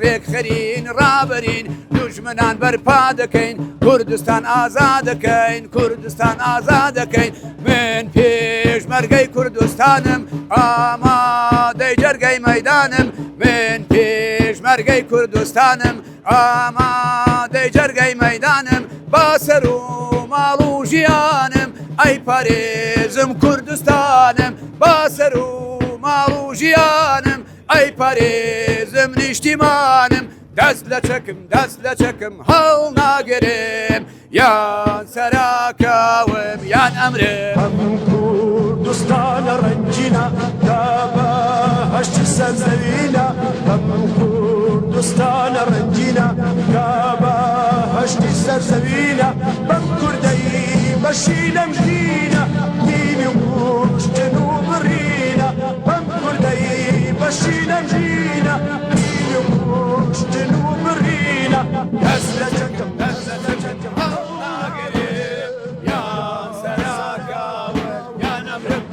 ڕێک خەرین ڕابەرین دوژمنان بەرپا دەکەین کوردستان ئازادەکەین کوردستان ئازادەکەین من پێشمەرگەی کوردستانم ئامادەی جەرگەی مەیدانم من پێشمەرگەی کوردستانم ئامادەی جەرگەی مەیدانم باسەر و ماڵ و ژیانم ئەی پارێزم کوردستانم باسەر و ماڵ و ژیانم ئەی پارێزم نیشتیمانم دەست لە چەکم هەڵ ناگەرم یان سەراکەوم یان ئەمرم هەموو کوردستانە ڕەنگینە تا بەهەشت سەرزەوینە هەموو کوردستانە ڕەنگینە تا بەهەشتی سەرزەوینە بەم کوردەی بەشی لەمژینە دینی وشتن و بڕینە بەم کوردەی بەشی لەمژینە دینی وشتن و بڕینە دەست لە چەکم هەڵ ناگەرم یان سەراکەوم یان ئەمرم